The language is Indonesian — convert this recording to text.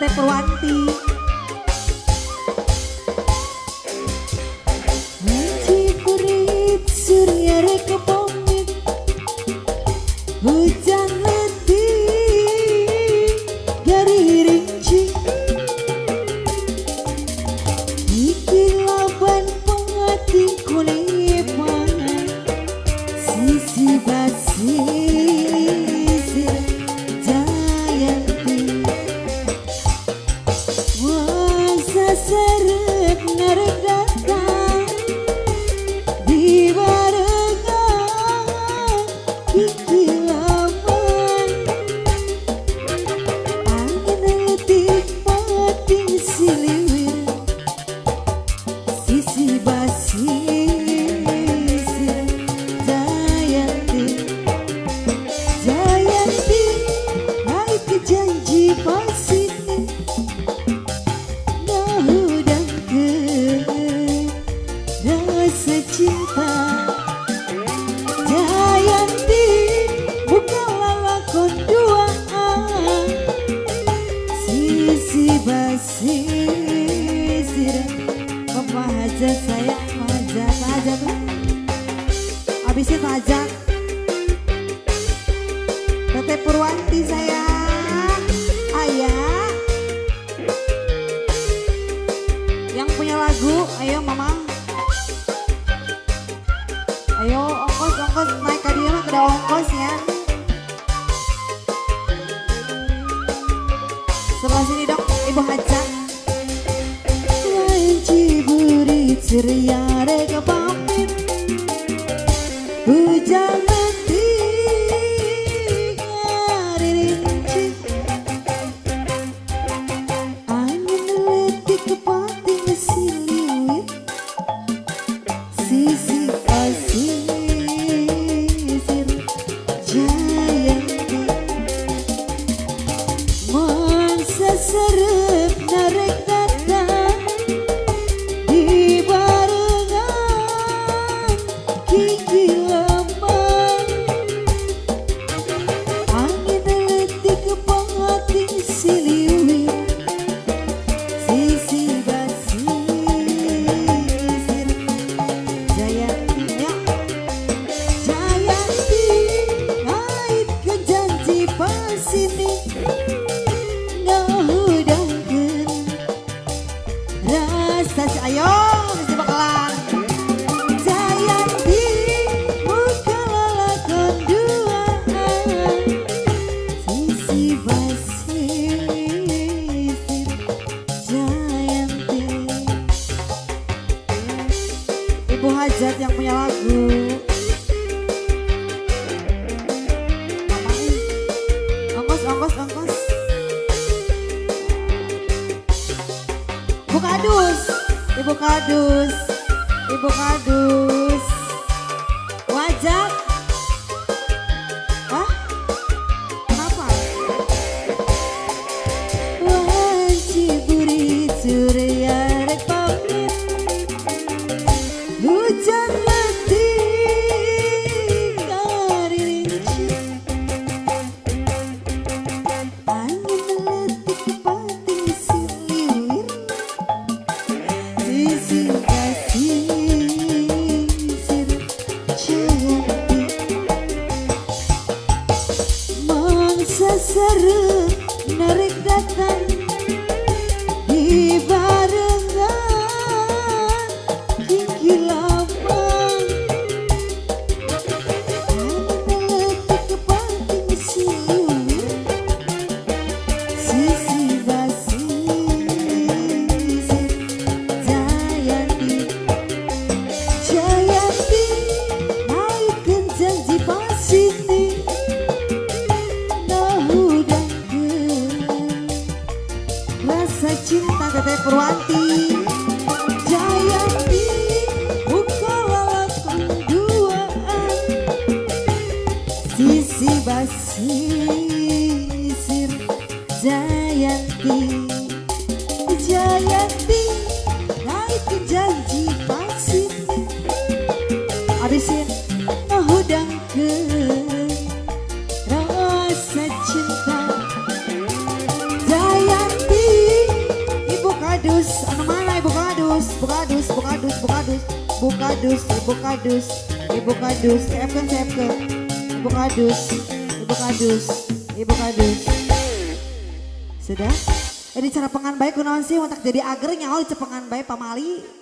Teteh Purwanti. Cipurit surya reka pamit, hujan letih dari rinci, ikilaban penghati kulit pangan, sisi basi seret narik datang di barengan gigi laman, angin letih pating siliwir, sisi basi Jayanti, Jayanti naik ke janji pasti rasa cinta. Jayanti bukanlah lakon duaan, sisi basi Papa hajat sayang, hajat habisin hajat Teteh Purwanti sayang. Ayah yang punya lagu, ayo mama, ayo ongkos naik ke dia mah, ada ongkosnya. Sebelah sini dok, ibu hajat. Lain ciburit ceria reka pamit, hujan letih hari rinci, angin letih kepating siliwir, sisi kasih Jayanti, mangsa seret narik datang di barengan gigi lemah, angin letih kepating siliwir, sisi basi Jayanti, ya Jayanti naik ke janji pasini, ngahudangkeun rasa ayo mesti bakalan. Jayanti bukanlah lakon duaan, sisi basi Jayanti. Ibu hajat yang punya lagu, ongkos Ibu kadus wajah. Hah? Kenapa? Ciburit surya rek pamit, hujan letih dari rinci, angin letih kepating siliwir, sisi kasih Jayanti, mangsa seret narik datang di barengan gigi lamang, angin letih kepating siliwir, sisi basi Jayanti, Jayanti naikkan janji pasini, ngahudangkeun rasa cinta Teteh Purwanti. Jayanti bukanlah lakon duaan, sisi basi Jayanti, Jayanti naik ke janji pasini, habisin ngahudangkeun rasa cinta. Jayanti kadus, ibu kadus, ibu kadus, siapkan, ibu kadus, ibu kadus, ibu kadus. Sudah? Jadi cara pengan baik kunaon sih untuk jadi ager nyawa di cepengan baik pamali.